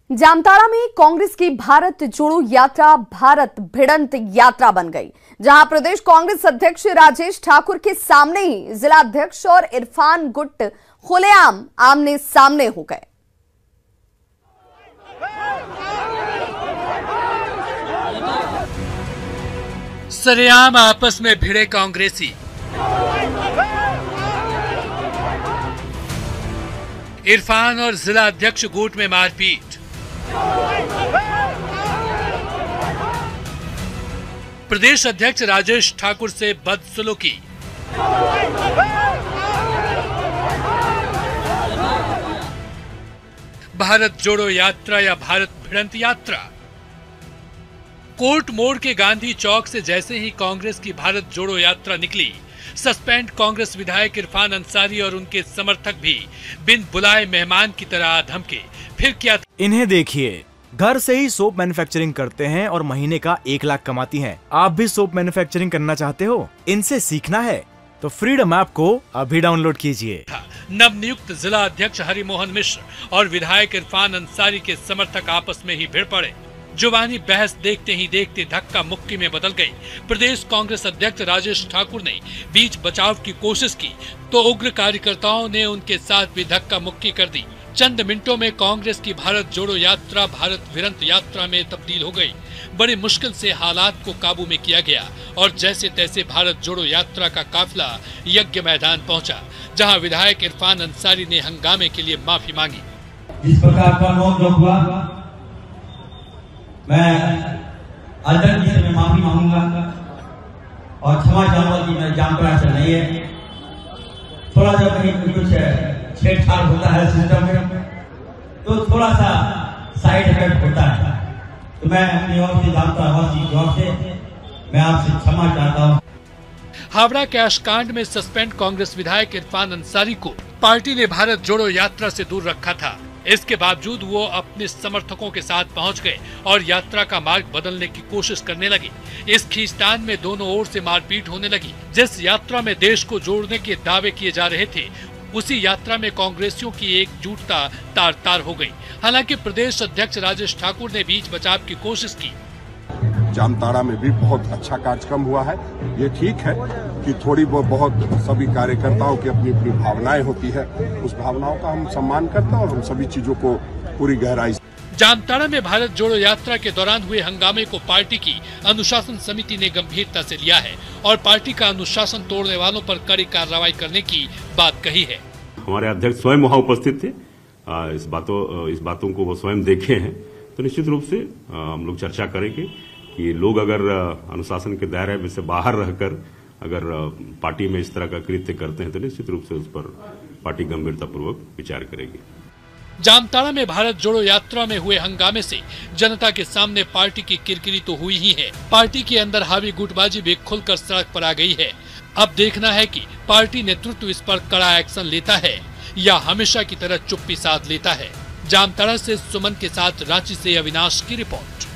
जामताड़ा में कांग्रेस की भारत जोड़ो यात्रा भारत भिड़ंत यात्रा बन गई, जहां प्रदेश कांग्रेस अध्यक्ष राजेश ठाकुर के सामने ही जिला अध्यक्ष और इरफान गुट खुलेआम आमने सामने हो गए। सरेआम आपस में भिड़े कांग्रेसी। इरफान और जिला अध्यक्ष गुट में मारपीट। प्रदेश अध्यक्ष राजेश ठाकुर से बदसलूकी। भारत जोड़ो यात्रा या भारत भिड़ंत यात्रा। कोर्ट मोड़ के गांधी चौक से जैसे ही कांग्रेस की भारत जोड़ो यात्रा निकली, सस्पेंड कांग्रेस विधायक इरफान अंसारी और उनके समर्थक भी बिन बुलाए मेहमान की तरह धमके। फिर क्या था? इन्हें देखिए, घर से ही सोप मैन्युफैक्चरिंग करते हैं और महीने का 1 लाख कमाती हैं। आप भी सोप मैन्युफैक्चरिंग करना चाहते हो? इनसे सीखना है तो फ्रीडम ऐप को अभी डाउनलोड कीजिए। नवनियुक्त जिला अध्यक्ष हरिमोहन मिश्र और विधायक इरफान अंसारी के समर्थक आपस में ही भिड़ पड़े। जुबानी बहस देखते ही देखते धक्का मुक्की में बदल गई। प्रदेश कांग्रेस अध्यक्ष राजेश ठाकुर ने बीच बचाव की कोशिश की तो उग्र कार्यकर्ताओं ने उनके साथ भी धक्का मुक्की कर दी। चंद मिनटों में कांग्रेस की भारत जोड़ो यात्रा भारत भिड़ंत यात्रा में तब्दील हो गई। बड़ी मुश्किल से हालात को काबू में किया गया और जैसे तैसे भारत जोड़ो यात्रा का काफिला यज्ञ मैदान पहुंचा, जहां विधायक इरफान अंसारी ने हंगामे के लिए माफी मांगी। इस प्रकार का नोक हुआ, मैं अल्टर जी से माफी मांगूंगा और क्षमा चाहूंगा कि मैं जामताड़ा से नहीं है। थोड़ा जब कहीं कुछ छेड़छाड़ होता है सिस्टम में तो थोड़ा सा साइड इफेक्ट होता है, तो मैं अपनी ओर से जामताड़ा वासी की ओर से मैं आपसे क्षमा चाहता हूँ। हावड़ा कैश कांड में सस्पेंड कांग्रेस विधायक इरफान अंसारी को पार्टी ने भारत जोड़ो यात्रा से दूर रखा था। इसके बावजूद वो अपने समर्थकों के साथ पहुंच गए और यात्रा का मार्ग बदलने की कोशिश करने लगे। इस खींचतान में दोनों ओर से मारपीट होने लगी। जिस यात्रा में देश को जोड़ने के दावे किए जा रहे थे, उसी यात्रा में कांग्रेसियों की एकजुटता तार तार हो गई। हालांकि प्रदेश अध्यक्ष राजेश ठाकुर ने बीच बचाव की कोशिश की। जामताड़ा में भी बहुत अच्छा कार्यक्रम हुआ है। ये ठीक है कि थोड़ी बहुत सभी कार्यकर्ताओं की अपनी अपनी भावनाएं होती है, उस भावनाओं का हम सम्मान करते हैं और हम सभी चीजों को पूरी गहराई से। जामताड़ा में भारत जोड़ो यात्रा के दौरान हुए हंगामे को पार्टी की अनुशासन समिति ने गंभीरता से लिया है और पार्टी का अनुशासन तोड़ने वालों पर कड़ी कार्रवाई करने की बात कही है। हमारे अध्यक्ष स्वयं वहां उपस्थित थे। इस बातों को वो स्वयं देखे हैं, तो निश्चित रूप से हम लोग चर्चा करेंगे कि लोग अगर अनुशासन के दायरे में से बाहर रहकर अगर पार्टी में इस तरह का कृत्य करते हैं तो निश्चित रूप से उस पर पार्टी गंभीरतापूर्वक विचार करेगी। जामताड़ा में भारत जोड़ो यात्रा में हुए हंगामे से जनता के सामने पार्टी की किरकिरी तो हुई ही है, पार्टी के अंदर हावी गुटबाजी भी खुलकर सड़क पर आ गई है। अब देखना है कि पार्टी नेतृत्व इस पर कड़ा एक्शन लेता है या हमेशा की तरह चुप्पी साध लेता है। जामताड़ा से सुमन के साथ रांची से अविनाश की रिपोर्ट।